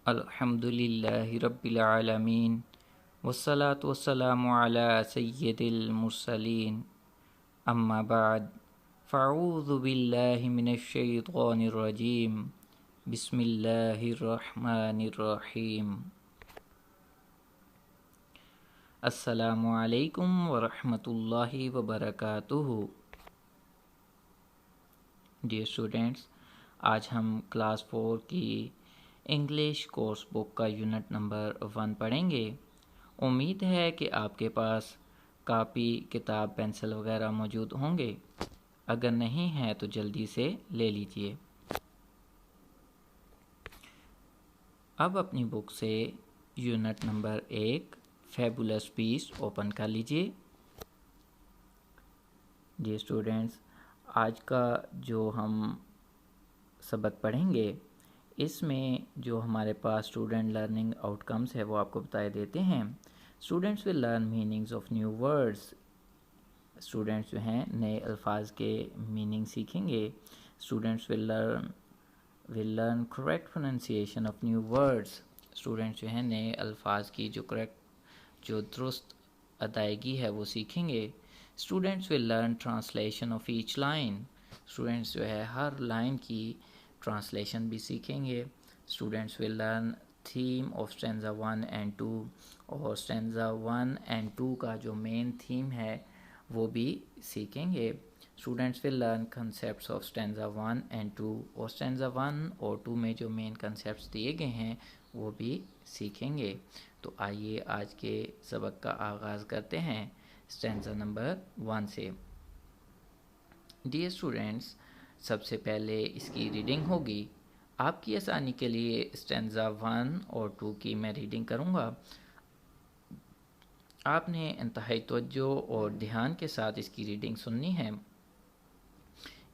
अल्हम्दुलिल्लाहि रब्बिल आलमीन वस्सलातु वस्सलामु अला सय्यिदिल मुरसलीन अम्मा बाद फ़अऊज़ु बिल्लाहि मिनश शैतानिर रजीम बिस्मिल्लाहिर रहमानिर रहीम अस्सलामु अलैकुम व रहमतुल्लाहि व बरकातुहू। डियर स्टूडेंट्स, आज हम क्लास 4 की इंग्लिश कोर्स बुक का यूनिट नंबर 1 पढ़ेंगे। उम्मीद है कि आपके पास कापी, किताब, पेंसिल वगैरह मौजूद होंगे। अगर नहीं है तो जल्दी से ले लीजिए। अब अपनी बुक से unit number 1 fabulous beast open कर लीजिए। डियर स्टूडेंट्स, आज का जो हम सबक पढ़ेंगे इसमें जो हमारे पास स्टूडेंट लर्निंग आउटकम्स है वो आपको बताए देते हैं। Students will learn meanings of new words. Students जो हैं नए अल्फाज के मीनिंग सीखेंगे। Students will learn correct pronunciation of new words. Students जो हैं नए अल्फाज की जो दुरुस्त अदायगी है वो सीखेंगे। Students will learn translation of each line. Students जो है हर लाइन की ट्रांसलेशन भी सीखेंगे। Students will learn theme of stanza 1 and 2 और स्टैंजा 1 एंड 2 का जो मेन थीम है वो भी सीखेंगे। Students will learn concepts of stanza 1 and 2 और स्टैंजा 1 और 2 में जो मेन कंसेप्ट्स दिए गए हैं वो भी सीखेंगे। तो आइए आज के सबक का आगाज़ करते हैं स्टैंजा नंबर 1 से। डियर स्टूडेंट्स, सबसे पहले इसकी रीडिंग होगी। आपकी आसानी के लिए स्टैंजा 1 और 2 की मैं रीडिंग करूँगा। आपने इंतहाई तवज्जो और ध्यान के साथ इसकी रीडिंग सुननी है।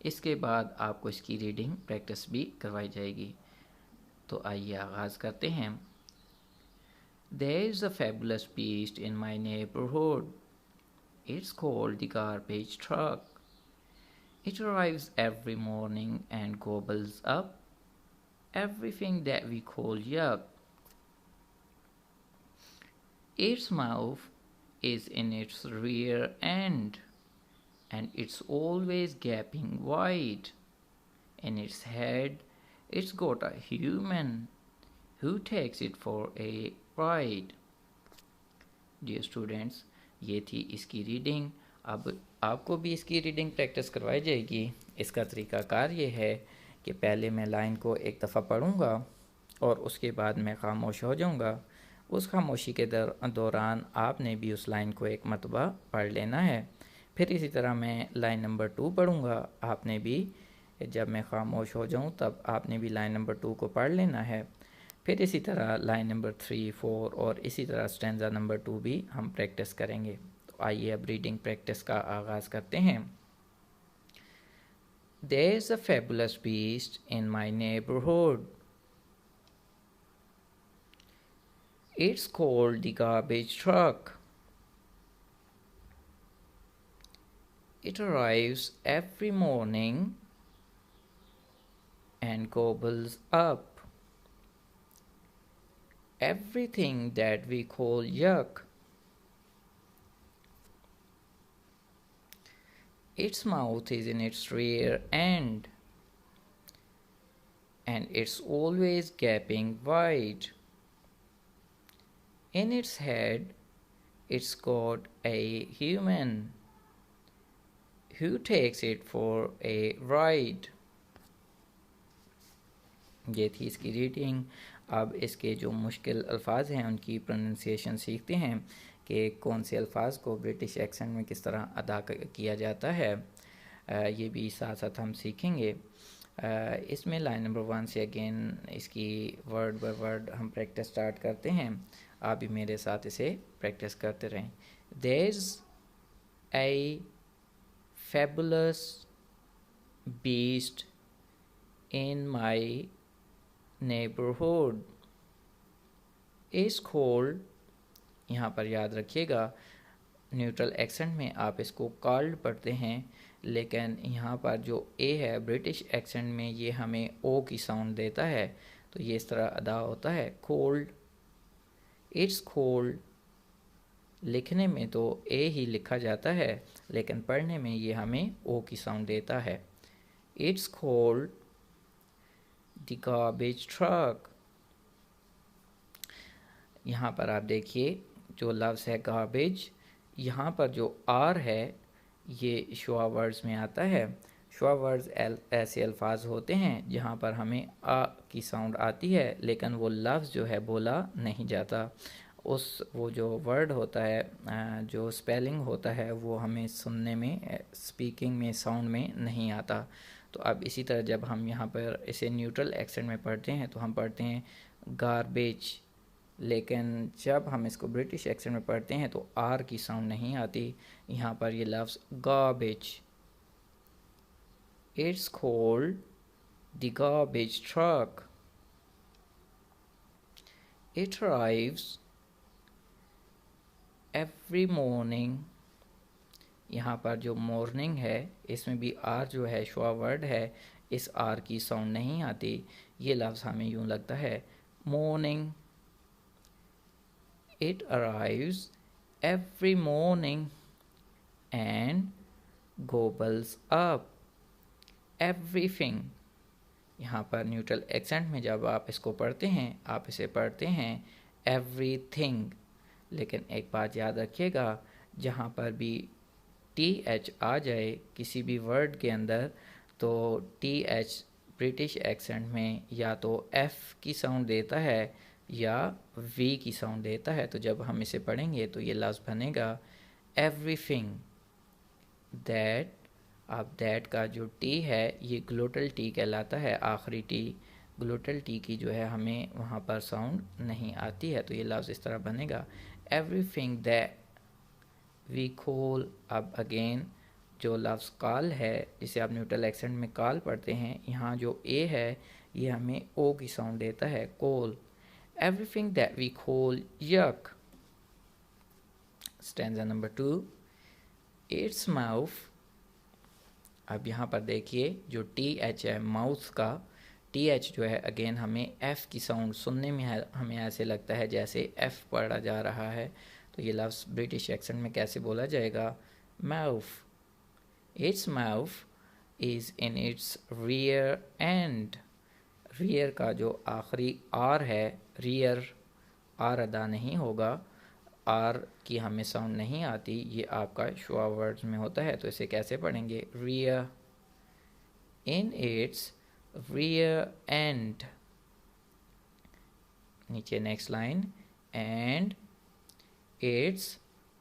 इसके बाद आपको इसकी रीडिंग प्रैक्टिस भी करवाई जाएगी। तो आइए आगाज़ करते हैं। There is a fabulous beast in my neighborhood. It's called the garbage truck. It arrives every morning and gobbles up everything that we call yuck. Its mouth is in its rear end, and it's always gaping wide. In its head, it's got a human who takes it for a ride. Dear students, ये थी इसकी reading. अब आपको भी इसकी reading practice करवाई जाएगी। इसका तरीक़ाकार ये है कि पहले मैं लाइन को एक दफ़ा पढ़ूँगा और उसके बाद मैं खामोश हो जाऊँगा। उस खामोशी के दौरान आपने भी उस लाइन को एक मरतबा पढ़ लेना है। फिर इसी तरह मैं लाइन नंबर 2 पढ़ूँगा। आपने भी जब मैं खामोश हो जाऊँ तब आपने भी लाइन नंबर 2 को पढ़ लेना है। फिर इसी तरह लाइन नंबर 3, 4 और इसी तरह स्टैंजा नंबर 2 भी हम प्रैक्टिस करेंगे। तो आइए अब रीडिंग प्रैक्टिस का आगाज़ करते हैं। There's a fabulous beast in my neighborhood. It's called the garbage truck. It arrives every morning and gobbles up everything that we call yuck. Its mouth is in its rear end, and it's always gaping wide. In its head, it's got a human who takes it for a ride. ये थी इसकी reading. अब इसके जो मुश्किल अल्फाज हैं उनकी प्रोनाउंसिएशन सीखते हैं कि कौन से अल्फाज को ब्रिटिश एक्सेंट में किस तरह अदा किया जाता है। ये भी साथ साथ हम सीखेंगे। इसमें लाइन नंबर 1 से अगेन इसकी वर्ड बाय वर्ड हम प्रैक्टिस स्टार्ट करते हैं। आप भी मेरे साथ इसे प्रैक्टिस करते रहें। There's a fabulous beast in my neighborhood. It's called, यहाँ पर याद रखिएगा न्यूट्रल एक्सेंट में आप इसको कॉल्ड पढ़ते हैं, लेकिन यहाँ पर जो ए है ब्रिटिश एक्सेंट में ये हमें ओ की साउंड देता है। तो ये इस तरह अदा होता है कोल्ड, इट्स कोल्ड। लिखने में तो ए ही लिखा जाता है, लेकिन पढ़ने में ये हमें ओ की साउंड देता है। It's cold the garbage truck. यहाँ पर आप देखिए जो लफ्ज़ है गार्बेज, यहाँ पर जो आर है ये शुआ वर्ड्स में आता है। शुआ वर्ड्स ऐसे अल्फाज होते हैं जहाँ पर हमें आ की साउंड आती है, लेकिन वो लफ्ज़ जो है बोला नहीं जाता। वो जो वर्ड होता है, जो स्पेलिंग होता है, वो हमें सुनने में, स्पीकिंग में, साउंड में नहीं आता। तो अब इसी तरह जब हम यहाँ पर इसे न्यूट्रल एक्सेंट में पढ़ते हैं तो हम पढ़ते हैं गार्बेज, लेकिन जब हम इसको ब्रिटिश एक्सेंट में पढ़ते हैं तो आर की साउंड नहीं आती। यहाँ पर ये लफ्ज़ garbage, it's called the garbage truck, it arrives every morning. यहाँ पर जो मॉर्निंग है इसमें भी आर जो है शुआ वर्ड है, इस आर की साउंड नहीं आती। ये लफ्ज़ हमें यूँ लगता है morning, it arrives every morning and gobbles up everything। यहाँ पर न्यूट्रल एक्सेंट में जब आप इसको पढ़ते हैं, आप इसे पढ़ते हैं everything। लेकिन एक बात याद रखिएगा, जहाँ पर भी टी एच आ जाए किसी भी वर्ड के अंदर, तो टी एच ब्रिटिश एक्सेंट में या तो एफ़ की साउंड देता है या वी की साउंड देता है। तो जब हम इसे पढ़ेंगे तो ये लफ्ज़ बनेगा एवरीथिंग दैट। अब दैट का जो टी है ये ग्लोटल टी कहलाता है, आखिरी टी। ग्लोटल टी की जो है हमें वहाँ पर साउंड नहीं आती है, तो ये लफ्ज़ इस तरह बनेगा एवरीथिंग दैट वी कॉल। अब अगेन जो लफ्ज़ कॉल है, जिसे आप न्यूट्रल एक्सेंट में कॉल पढ़ते हैं, यहाँ जो ए है ये हमें ओ की साउंड देता है, call. Everything that we call yuck। Stanza number 2, its mouth। अब यहाँ पर देखिए जो टी एच है माउथ का, टी एच जो है अगेन हमें एफ़ की साउंड सुनने में है, हमें ऐसे लगता है जैसे एफ़ पढ़ा जा रहा है। तो ये लफ्ज़ ब्रिटिश एक्सेंट में कैसे बोला जाएगा, mouth. Its mouth is in its rear and. Rear का जो आखिरी आर है, रियर आर अदा नहीं होगा, आर की हमें साउंड नहीं आती, ये आपका शुआ वर्ड्स में होता है। तो इसे कैसे पढ़ेंगे, rear, in its rear end. नीचे next line, and it's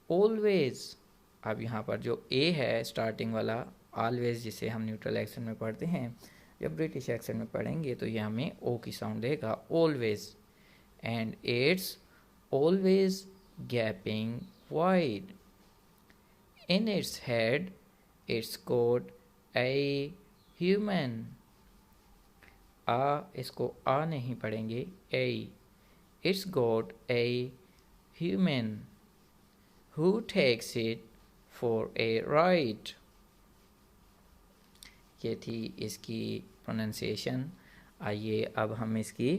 always. अब यहाँ पर जो ए है स्टार्टिंग वाला, ऑलवेज जिसे हम न्यूट्रल एक्सेंट में पढ़ते हैं, जब ब्रिटिश एक्सेंट में पढ़ेंगे तो ये हमें ओ की साउंड देगा, always. And it's always gaping wide, in its head it's got a human. आ, इसको आ नहीं पढ़ेंगे, a. It's got a human who takes it for a ride. ये थी इसकी प्रोनंसिएशन। आइए अब हम इसकी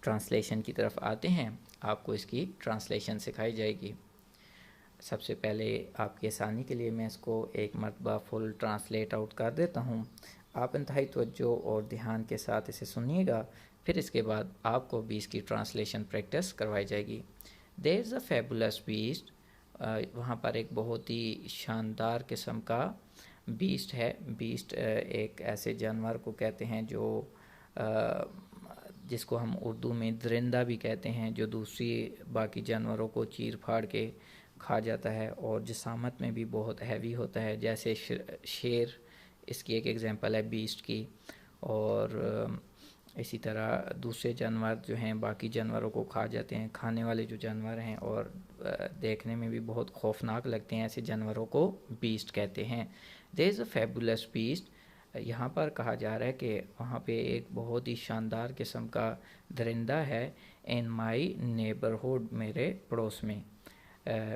ट्रांसलेशन की तरफ आते हैं। आपको इसकी ट्रांसलेशन सिखाई जाएगी। सबसे पहले आपके आसानी के लिए मैं इसको एक मरतबा फुल ट्रांसलेट आउट कर देता हूँ। आप इंतहाई तवज्जो और ध्यान के साथ इसे सुनिएगा, फिर इसके बाद आपको भी इसकी ट्रांसलेशन प्रैक्टिस करवाई जाएगी। There is a fabulous beast. वहाँ पर एक बहुत ही शानदार किस्म का बीस्ट है। बीस्ट एक ऐसे जानवर को कहते हैं जो जिसको हम उर्दू में दरिंदा भी कहते हैं, जो दूसरी बाकी जानवरों को चीर फाड़ के खा जाता है और जिसामत में भी बहुत हैवी होता है, जैसे शेर इसकी एक एग्जांपल है बीस्ट की। और इसी तरह दूसरे जानवर जो हैं बाकी जानवरों को खा जाते हैं, खाने वाले जो जानवर हैं और देखने में भी बहुत खौफनाक लगते हैं, ऐसे जानवरों को बीस्ट कहते हैं। There is a fabulous beast. यहाँ पर कहा जा रहा है कि वहाँ पे एक बहुत ही शानदार किस्म का दरिंदा है, इन माई नेबरहुड, मेरे पड़ोस में।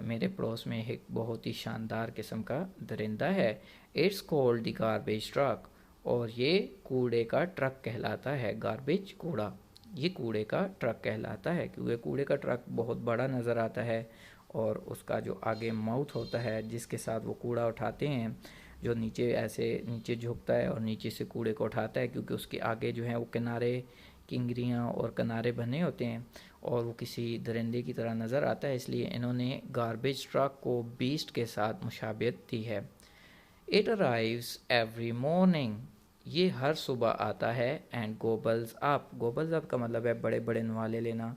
मेरे पड़ोस में एक बहुत ही शानदार किस्म का दरिंदा है। It's called the garbage truck, और ये कूड़े का ट्रक कहलाता है, गार्बेज कूड़ा। ये कूड़े का ट्रक कहलाता है, क्योंकि कूड़े का ट्रक बहुत बड़ा नज़र आता है और उसका जो आगे माउथ होता है जिसके साथ वो कूड़ा उठाते हैं, जो नीचे ऐसे नीचे झुकता है और नीचे से कूड़े को उठाता है, क्योंकि उसके आगे जो है वो किनारे किंगरियाँ और किनारे बने होते हैं और वो किसी दरिंदे की तरह नज़र आता है, इसलिए इन्होंने गार्बेज ट्रक को बीस्ट के साथ मुशाबियत दी है। इट अराइव्स एवरी मॉर्निंग, ये हर सुबह आता है। And Goebbels up, Goebbels up का मतलब है बड़े बड़े नवाले लेना,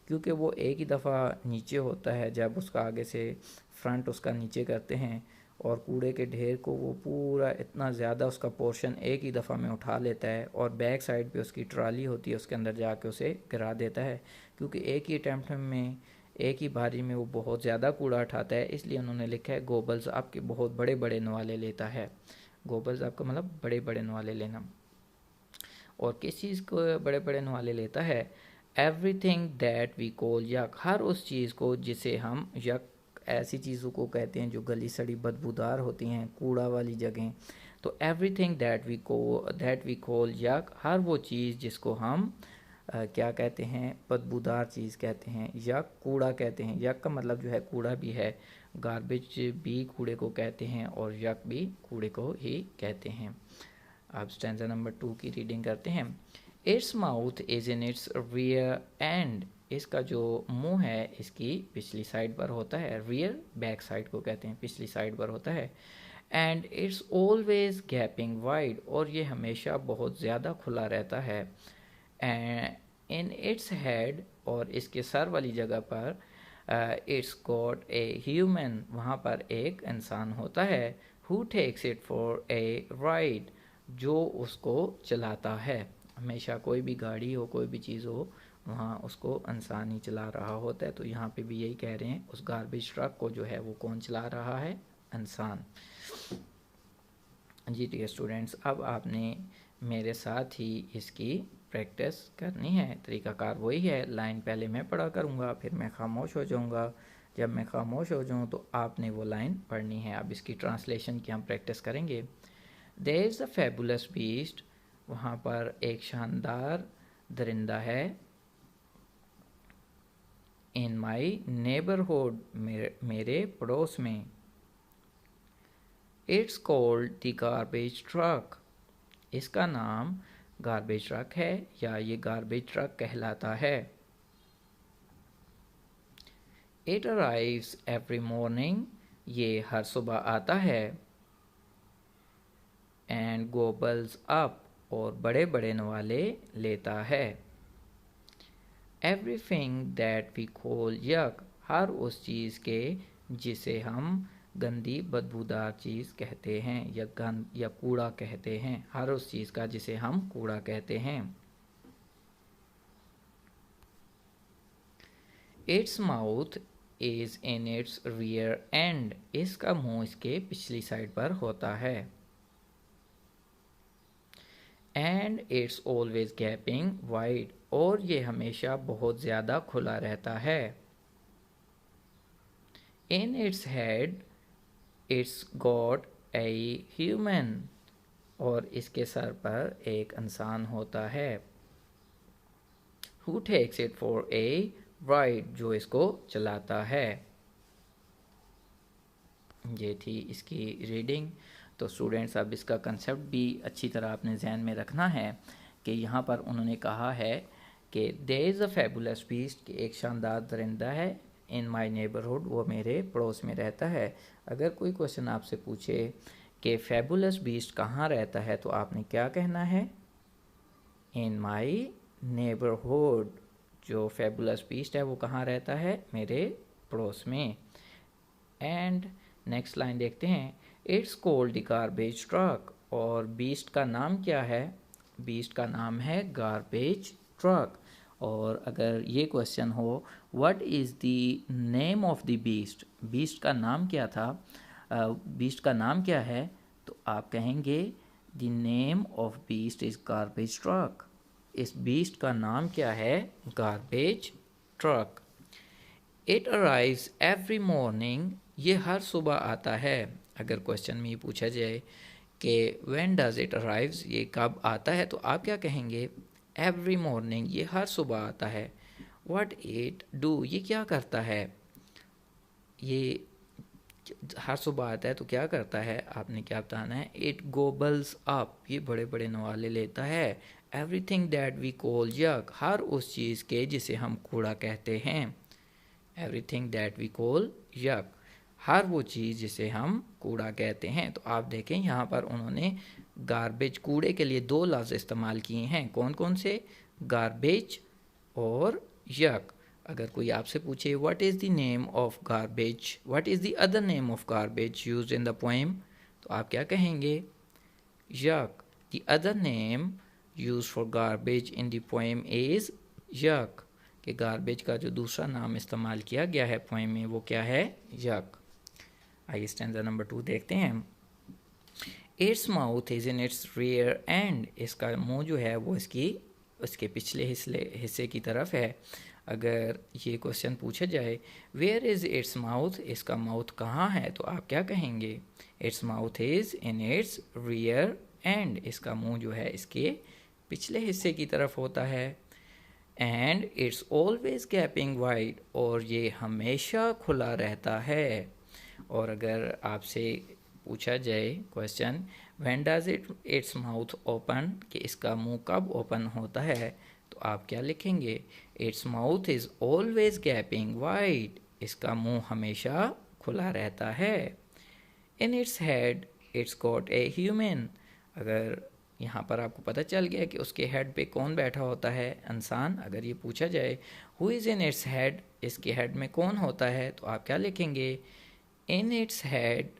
क्योंकि वो एक ही दफ़ा नीचे होता है जब उसका आगे से फ्रंट उसका नीचे करते हैं और कूड़े के ढेर को वो पूरा इतना ज़्यादा उसका पोर्शन एक ही दफ़ा में उठा लेता है और बैक साइड पे उसकी ट्राली होती है उसके अंदर जाके उसे गिरा देता है, क्योंकि एक ही अटैम्प्ट में एक ही बारी में वो बहुत ज़्यादा कूड़ा उठाता है, इसलिए उन्होंने लिखा है गोबल्स आपके बहुत बड़े बड़े नवाले लेता है। गोबल्स आपका मतलब बड़े बड़े नवाले लेना। और किस चीज़ को बड़े बड़े नवाले लेता है? एवरीथिंग दैट वी कॉल यक, हर उस चीज़ को जिसे हम यक, ऐसी चीज़ों को कहते हैं जो गली सड़ी बदबूदार होती हैं, कूड़ा वाली जगह। तो एवरीथिंग दैट वी कॉल यक, हर वो चीज़ जिसको हम क्या कहते हैं, बदबूदार चीज़ कहते हैं, यक कूड़ा कहते हैं। यक का मतलब जो है कूड़ा भी है, गार्बेज भी कूड़े को कहते हैं और यक भी कूड़े को ही कहते हैं। अब स्टैंजा नंबर 2 की रीडिंग करते हैं। Its mouth is in its rear end, इसका जो मुंह है इसकी पिछली साइड पर होता है। रियर बैक साइड को कहते हैं, पिछली साइड पर होता है। And it's always gaping wide, और ये हमेशा बहुत ज़्यादा खुला रहता है। इन इट्स हेड, और इसके सर वाली जगह पर इट्स गॉट ए ह्यूमन, वहाँ पर एक इंसान होता है। Who takes it for a ride, जो उसको चलाता है। हमेशा कोई भी गाड़ी हो, कोई भी चीज़ हो, वहाँ उसको इंसान ही चला रहा होता है। तो यहाँ पे भी यही कह रहे हैं, उस गार्बेज ट्रक को जो है वो कौन चला रहा है? इंसान। जी डियर स्टूडेंट्स, अब आपने मेरे साथ ही इसकी प्रैक्टिस करनी है। तरीकाकार वही है, लाइन पहले मैं पढ़ा करूँगा, फिर मैं खामोश हो जाऊँगा। जब मैं खामोश हो जाऊँ तो आपने वो लाइन पढ़नी है। अब इसकी ट्रांसलेशन की हम प्रैक्टिस करेंगे। There is a fabulous beast, वहाँ पर एक शानदार दरिंदा है। इन माई नेबरहुड, मेरे पड़ोस में। It's called the garbage truck, इसका नाम गार्बेज ट्रक है या ये गार्बेज ट्रक कहलाता है। इट अराइव्स एवरी मॉर्निंग, ये हर सुबह आता है। एंड गोबल्स अप, और बड़े बड़े नवाले लेता है। एवरीथिंग दैट वी कॉल यक, हर उस चीज़ के जिसे हम गंदी बदबूदार चीज़ कहते हैं या गंद या कूड़ा कहते हैं, हर उस चीज़ का जिसे हम कूड़ा कहते हैं। Its mouth is in its rear end, इसका मुंह इसके पिछली साइड पर होता है। And it's always gaping wide, और ये हमेशा बहुत ज़्यादा खुला रहता है। In its head it's got a human, और इसके सर पर एक इंसान होता है। Who takes it for a ride, जो इसको चलाता है। ये थी इसकी रीडिंग। तो स्टूडेंट्स, अब इसका कंसेप्ट भी अच्छी तरह आपने जहन में रखना है कि यहाँ पर उन्होंने कहा है कि there is a fabulous beast, कि एक शानदार दरिंदा है। इन माई नेबरहुड, वो मेरे पड़ोस में रहता है। अगर कोई क्वेश्चन आपसे पूछे कि फैबुलस बीस्ट कहाँ रहता है, तो आपने क्या कहना है? इन माई नेबरहुड, जो फैबुलस बीस्ट है वो कहाँ रहता है? मेरे पड़ोस में। एंड नेक्स्ट लाइन देखते हैं। It's called the garbage truck, और बीस्ट का नाम क्या है? बीस्ट का नाम है गार्बेज ट्रक। और अगर ये क्वेश्चन हो what is the name of the beast, beast का नाम क्या था, बीस्ट का नाम क्या है, तो आप कहेंगे the name of beast is garbage truck. इस बीस्ट का नाम क्या है? Garbage truck. It arrives every morning, ये हर सुबह आता है। अगर क्वेश्चन में ये पूछा जाए कि व्हेन डज इट अराइव्स, ये कब आता है, तो आप क्या कहेंगे? एवरी मॉर्निंग, ये हर सुबह आता है। व्हाट इट डू, ये क्या करता है। ये हर सुबह आता है तो क्या करता है, आपने क्या बताना है। इट गोबल्स अप, ये बड़े बड़े नवाले लेता है। एवरीथिंग दैट वी कॉल यक, हर उस चीज़ के जिसे हम कूड़ा कहते हैं। एवरीथिंग दैट वी कॉल यक, हर वो चीज़ जिसे हम कूड़ा कहते हैं। तो आप देखें यहाँ पर उन्होंने गार्बेज, कूड़े के लिए दो लफ्ज़ इस्तेमाल किए हैं। कौन कौन से, गार्बेज और यक। अगर कोई आपसे पूछे what is the name of garbage, what is the other name of garbage used in the poem, तो आप क्या कहेंगे, यक। The other name use for garbage in the poem is यक, कि गार्बेज का जो दूसरा नाम इस्तेमाल किया गया है पोएम में वो क्या है, यक। आइए स्टैंजा नंबर 2 देखते हैं। Its mouth is in its rear end, इसका मुंह जो है वो इसके पिछले हिस्से की तरफ है। अगर ये क्वेश्चन पूछा जाए वेयर इज़ इट्स माउथ, इसका माउथ कहाँ है, तो आप क्या कहेंगे, its mouth is in its rear end, इसका मुंह जो है इसके पिछले हिस्से की तरफ होता है। And it's always gaping wide, और ये हमेशा खुला रहता है। और अगर आपसे पूछा जाए question when does its mouth open, कि इसका मुंह कब ओपन होता है, तो आप क्या लिखेंगे, its mouth is always gaping wide, इसका मुंह हमेशा खुला रहता है। In its head it's got a human, अगर यहाँ पर आपको पता चल गया कि उसके हेड पे कौन बैठा होता है, इंसान। अगर ये पूछा जाए who is in its head, इसके हेड में कौन होता है, तो आप क्या लिखेंगे, in its head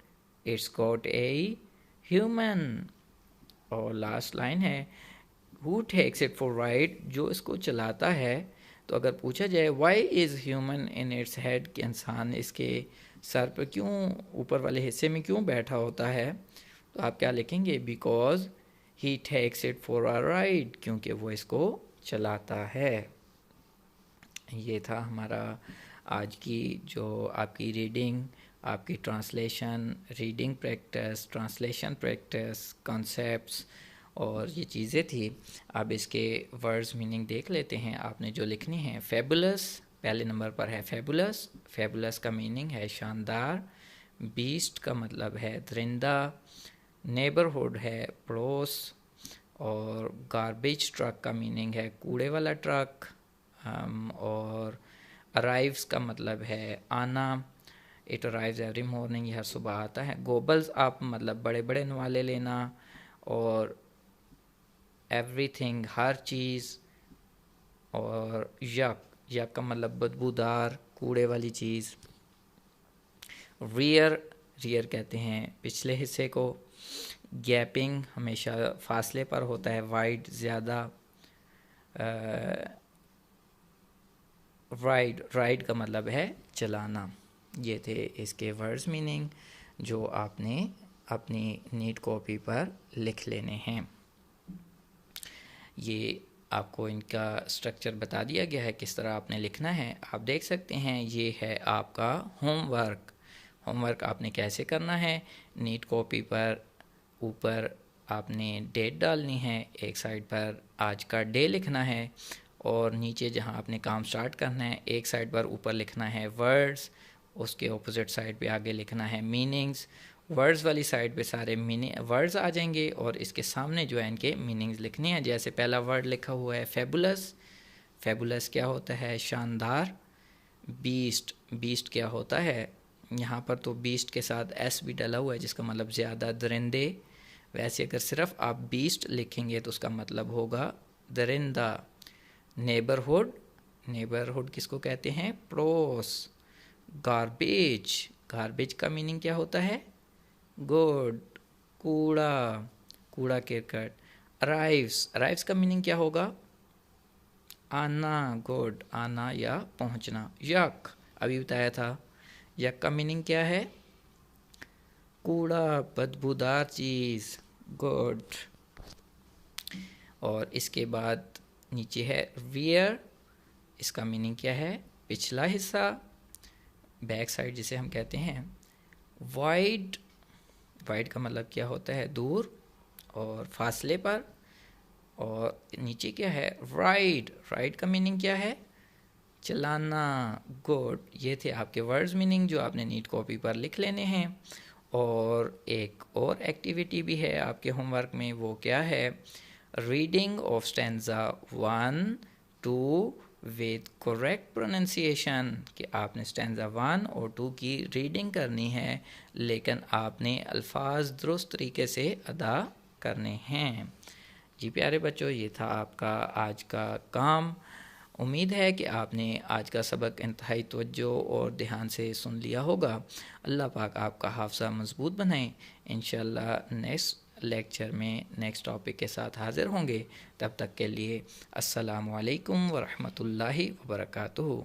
it's got a human. और लास्ट लाइन है who takes it for ride, जो इसको चलाता है। तो अगर पूछा जाए why is human in its head, कि इंसान इसके सर पर क्यों, ऊपर वाले हिस्से में क्यों बैठा होता है, तो आप क्या लिखेंगे, because he takes it for a ride, क्योंकि वो इसको चलाता है। ये था हमारा आज की जो आपकी रीडिंग, आपकी translation, reading practice, translation practice, concepts और ये चीज़ें थी। अब इसके वर्ड्स मीनिंग देख लेते हैं। आपने जो लिखनी है, फेबुलस पहले नंबर पर है, फेबुलस। फेबुलस का मीनिंग है शानदार। बीस्ट का मतलब है दरिंदा। नेबरहुड है पड़ोस। और गार्बेज ट्रक का मीनिंग है कूड़े वाला ट्रक। और अराइव्स का मतलब है आना। इट अराइव्स एवरी मॉर्निंग, यह हर सुबह आता है। गोबल्स अप मतलब बड़े बड़े नवाले लेना। और एवरीथिंग हर चीज़। और यक, यक का मतलब बदबूदार, कूड़े वाली चीज़। रियर, रियर कहते हैं पिछले हिस्से को। गैपिंग हमेशा फासले पर होता है, वाइड ज़्यादा। राइड, राइड का मतलब है चलाना। ये थे इसके वर्ड्स मीनिंग जो आपने अपनी नीट कॉपी पर लिख लेने हैं। ये आपको इनका स्ट्रक्चर बता दिया गया है किस तरह आपने लिखना है। आप देख सकते हैं ये है आपका होमवर्क। होमवर्क आपने कैसे करना है, नीट कॉपी पर ऊपर आपने डेट डालनी है, एक साइड पर आज का डे लिखना है, और नीचे जहां आपने काम स्टार्ट करना है एक साइड पर ऊपर लिखना है वर्ड्स, उसके ऑपोजिट साइड पे आगे लिखना है मीनिंग्स। वर्ड्स वाली साइड पे सारे मीनिंग वर्ड्स आ जाएंगे और इसके सामने जो है इनके मीनिंग्स लिखने हैं। जैसे पहला वर्ड लिखा हुआ है फेबुलस। फेबुलस क्या होता है, शानदार। बीस्ट, बीस्ट क्या होता है, यहाँ पर तो बीस्ट के साथ एस भी डला हुआ है जिसका मतलब ज़्यादा, दरिंदे। वैसे अगर सिर्फ आप बीस्ट लिखेंगे तो उसका मतलब होगा दरिंदा। नेबरहुड, नेबरहुड किसको कहते हैं, पड़ोस। गार्बेज, गार्बेज का मीनिंग क्या होता है, गुड, कूड़ा, कूड़ा करकट। अराइव्स, अराइव्स का मीनिंग क्या होगा, आना, गुड, आना या पहुंचना। यक, अभी बताया था, यक का मीनिंग क्या है, कूड़ा, बदबूदार चीज़, गुड। और इसके बाद नीचे है रियर, इसका मीनिंग क्या है, पिछला हिस्सा, बैक साइड जिसे हम कहते हैं। वाइड, वाइड का मतलब क्या होता है, दूर और फासले पर। और नीचे क्या है, राइड। राइड का मीनिंग क्या है, चलाना। गुड, ये थे आपके वर्ड्स मीनिंग जो आपने नीट कॉपी पर लिख लेने हैं। और एक और एक्टिविटी भी है आपके होमवर्क में, वो क्या है, reading of stanza 1 2 with correct pronunciation, कि आपने स्टैंजा 1 और 2 की रीडिंग करनी है, लेकिन आपने अल्फाज दुरुस्त तरीके से अदा करने हैं। जी प्यारे बच्चों, ये था आपका आज का काम। उम्मीद है कि आपने आज का सबक इंतहाई तवज्जो और ध्यान से सुन लिया होगा। अल्लाह पाक आपका हाफ़ज़ा मज़बूत बनाए। इंशाअल्लाह नेक्स्ट लेक्चर में नेक्स्ट टॉपिक के साथ हाज़िर होंगे। तब तक के लिए अस्सलामु अलैकुम व रहमतुल्लाहि व बरकातुहू।